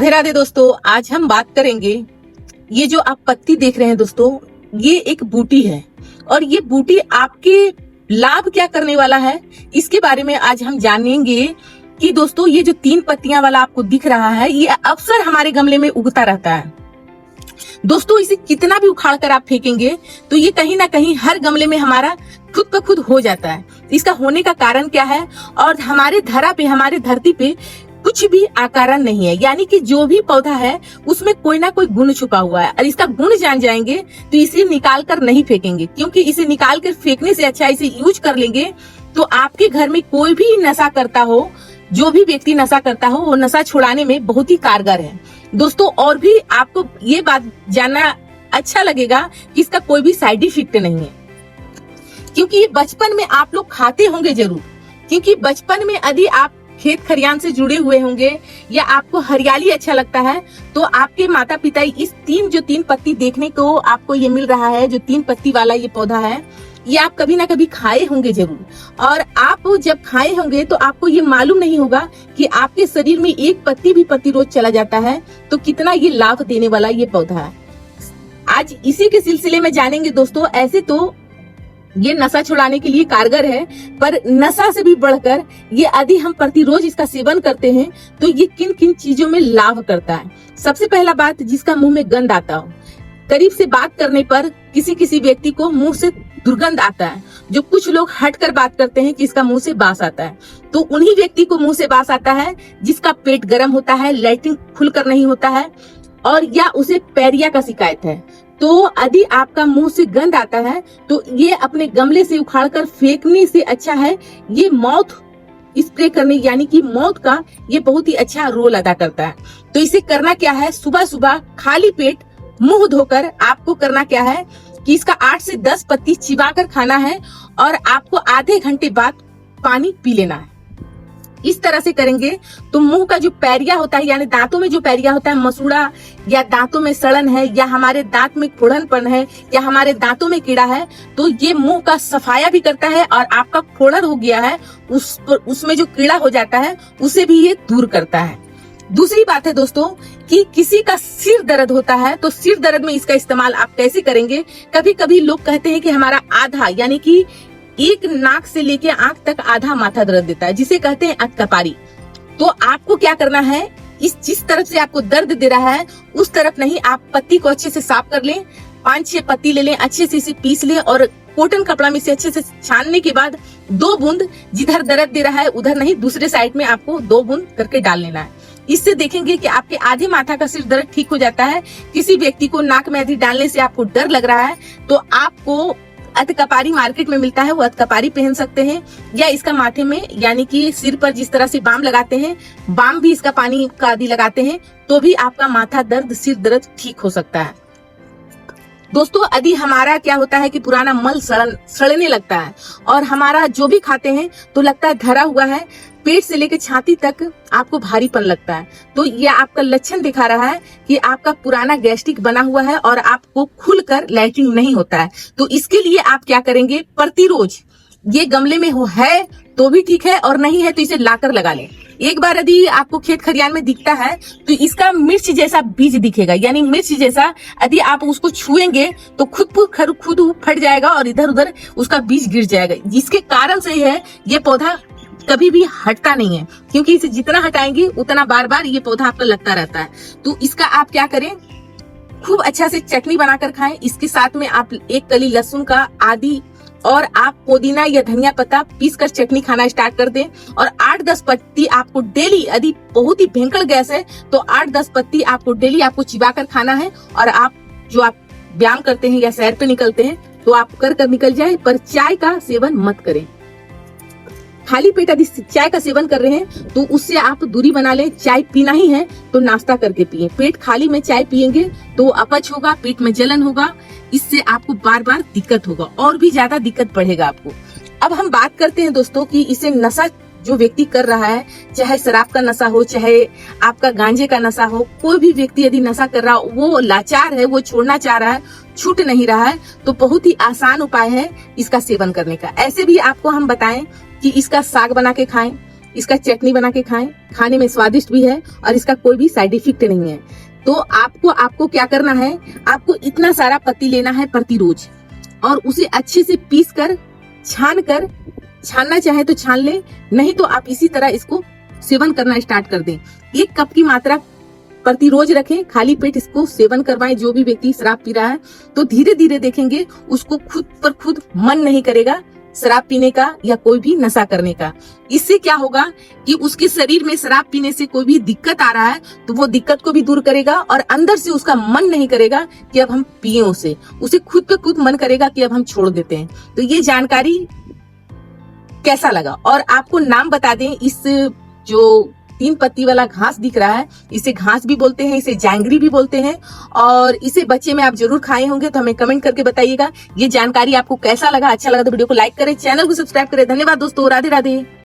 राधे राधे दोस्तों, आज हम बात करेंगे। ये जो आप पत्ती देख रहे हैं दोस्तों, ये एक बूटी है और ये बूटी आपके लाभ क्या करने वाला है, इसके बारे में आज हम जानेंगे। कि दोस्तों ये जो 3 पत्तियां वाला आपको दिख रहा है, ये अक्सर हमारे गमले में उगता रहता है। दोस्तों इसे कितना भी उखाड़ कर आप फेंकेंगे तो ये कहीं ना कहीं हर गमले में हमारा खुद ब खुद हो जाता है। इसका होने का कारण क्या है? और हमारे धरा पे, हमारे धरती पे कुछ भी आकारण नहीं है, यानी कि जो भी पौधा है उसमें कोई ना कोई गुण छुपा हुआ है। और इसका गुण जान जाएंगे तो इसे निकाल कर नहीं फेंकेंगे, क्योंकि इसे निकाल कर फेंकने से अच्छा इसे यूज कर लेंगे तो आपके घर में कोई भी नशा करता हो, जो भी व्यक्ति नशा करता हो, वो नशा छुड़ाने में बहुत ही कारगर है दोस्तों। और भी आपको ये बात जानना अच्छा लगेगा कि इसका कोई भी साइड इफेक्ट नहीं है, क्योंकि ये बचपन में आप लोग खाते होंगे जरूर। क्योंकि बचपन में यदि आप खेत खरियान से जुड़े हुए होंगे या आपको हरियाली अच्छा लगता है तो आपके माता पिता इस जो तीन पत्ती देखने को आपको ये मिल रहा है, जो 3 पत्ती वाला ये पौधा है, ये आप कभी ना कभी खाए होंगे जरूर। और आप जब खाए होंगे तो आपको ये मालूम नहीं होगा कि आपके शरीर में एक पत्ती भी प्रतिरोध चला जाता है तो कितना ये लाभ देने वाला ये पौधा है। आज इसी के सिलसिले में जानेंगे दोस्तों। ऐसे तो ये नशा छुड़ाने के लिए कारगर है, पर नशा से भी बढ़कर ये यदि हम प्रतिरोज इसका सेवन करते हैं तो ये किन किन चीजों में लाभ करता है। सबसे पहला बात, जिसका मुंह में गंध आता हो, करीब से बात करने पर किसी व्यक्ति को मुंह से दुर्गंध आता है। जो कुछ लोग हट कर बात करते हैं कि इसका मुंह से बास आता है, तो उन्हीं व्यक्ति को मुंह से बास आता है जिसका पेट गर्म होता है, लैट्रिन खुलकर नहीं होता है, और या उसे पैरिया का शिकायत है। तो यदि आपका मुंह से गंध आता है तो ये अपने गमले से उखाड़ कर फेंकने से अच्छा है ये माउथ स्प्रे करने, यानी कि माउथ का ये बहुत ही अच्छा रोल अदा करता है। तो इसे करना क्या है, सुबह सुबह खाली पेट मुंह धोकर आपको करना क्या है कि इसका 8 से 10 पत्ती चिबाकर खाना है और आपको आधे घंटे बाद पानी पी लेना है। इस तरह से करेंगे तो मुंह का जो पैरिया होता है, यानी दांतों में जो पैरिया होता है, मसूड़ा या दांतों में सड़न है, या हमारे दांत में फोड़नपन है, या हमारे दांतों में कीड़ा है, तो ये मुंह का सफाया भी करता है और आपका फोड़न हो गया है उसमें जो कीड़ा हो जाता है उसे भी ये दूर करता है। दूसरी बात है दोस्तों कि किसी का सिर दर्द होता है तो सिर दर्द में इसका इस्तेमाल आप कैसे करेंगे। कभी कभी लोग कहते हैं कि हमारा आधा, यानी कि एक नाक से लेके आंख तक आधा माथा दर्द देता है, जिसे कहते हैं अतकपारी। तो आपको क्या करना है, इस जिस तरफ से आपको दर्द दे रहा है उस तरफ नहीं, आप पत्ती को अच्छे से साफ कर लें, 5-6 पत्ती ले लें, अच्छे से इसे पीस लें और कॉटन कपड़ा में से अच्छे से छानने के बाद 2 बूंद, जिधर दर्द दे रहा है उधर नहीं, दूसरे साइड में आपको 2 बूंद करके डाल लेना है। इससे देखेंगे कि आपके आधे माथा का सिर दर्द ठीक हो जाता है। किसी व्यक्ति को नाक में आदि डालने से आपको डर लग रहा है तो आपको अतकपारी मार्केट में मिलता है, वो अतकपारी पहन सकते हैं, या इसका माथे में, यानी कि सिर पर जिस तरह से बाम लगाते हैं, बाम भी इसका पानी का आदि लगाते हैं तो भी आपका माथा दर्द, सिर दर्द ठीक हो सकता है। दोस्तों यदि हमारा क्या होता है कि पुराना मल सड़ने लगता है और हमारा जो भी खाते हैं तो लगता है धरा हुआ है, पेट से लेकर छाती तक आपको भारीपन लगता है, तो यह आपका लक्षण दिखा रहा है कि आपका पुराना गैस्ट्रिक बना हुआ है और आपको खुलकर लैट्रिन नहीं होता है। तो इसके लिए आप क्या करेंगे, प्रतिरोज ये गमले में है तो भी ठीक है, और नहीं है तो इसे लाकर लगा लें। एक बार यदि आपको खेत खरियान में दिखता है तो इसका मिर्च जैसा बीज दिखेगा, यानी मिर्च जैसा यदि आप उसको छुएंगे तो खुद फट जाएगा और इधर उधर उसका बीज गिर जाएगा, जिसके कारण से है ये पौधा कभी भी हटता नहीं है, क्योंकि इसे जितना हटाएंगे उतना बार बार ये पौधा आपका लगता रहता है। तो इसका आप क्या करें, खूब अच्छा से चटनी बनाकर खाएं। इसके साथ में आप 1 कली लहसुन का आदि और आप पुदीना या धनिया पत्ता पीस कर चटनी खाना स्टार्ट कर दें। और 8-10 पत्ती आपको डेली, यदि बहुत ही भयंकर गैस है तो 8-10 पत्ती आपको डेली आपको चिबा कर खाना है। और आप व्यायाम करते हैं या सैर पे निकलते हैं तो आप कर निकल जाए, पर चाय का सेवन मत करें। खाली पेट यदि चाय का सेवन कर रहे हैं तो उससे आप दूरी बना लें। चाय पीना ही है तो नाश्ता करके पिए। पेट खाली में चाय पिएंगे तो अपच होगा, पेट में जलन होगा, इससे आपको बार बार दिक्कत होगा और भी ज्यादा दिक्कत बढ़ेगा आपको। अब हम बात करते हैं दोस्तों कि इसे नशा जो व्यक्ति कर रहा है, चाहे शराब का नशा हो, चाहे आपका गांजे का नशा हो, कोई भी व्यक्ति यदि नशा कर रहा हो, वो लाचार है, वो छोड़ना चाह रहा है, छूट नहीं रहा है, तो बहुत ही आसान उपाय है इसका सेवन करने का। ऐसे भी आपको हम बताएं कि इसका साग बना के खाएं, इसका चटनी बना के खाएं, खाने में स्वादिष्ट भी है और इसका कोई भी साइड इफेक्ट नहीं है। तो आपको क्या करना है, आपको इतना सारा पत्ती लेना है प्रति रोज और उसे अच्छे से पीस कर छानना चाहे तो छान ले, नहीं तो आप इसी तरह इसको सेवन करना स्टार्ट कर दें। 1 कप की मात्रा प्रति रोज रखें, खाली पेट इसको सेवन करवाएं। जो भी व्यक्ति शराब पी रहा है तो धीरे धीरे देखेंगे उसको खुद पर खुद मन नहीं करेगा शराब पीने का या कोई भी नशा करने का। इससे क्या होगा कि उसके शरीर में शराब पीने से कोई भी दिक्कत आ रहा है तो वो दिक्कत को भी दूर करेगा और अंदर से उसका मन नहीं करेगा कि अब हम पिए उसे खुद पे खुद मन करेगा कि अब हम छोड़ देते हैं। तो ये जानकारी कैसा लगा? और आपको नाम बता दें, इस जो 3 पत्ती वाला घास दिख रहा है इसे घास भी बोलते हैं, इसे जैंगरी भी बोलते हैं और इसे बच्चे में आप जरूर खाए होंगे। तो हमें कमेंट करके बताइएगा ये जानकारी आपको कैसा लगा। अच्छा लगा तो वीडियो को लाइक करें, चैनल को सब्सक्राइब करें। धन्यवाद दोस्तों, राधे राधे।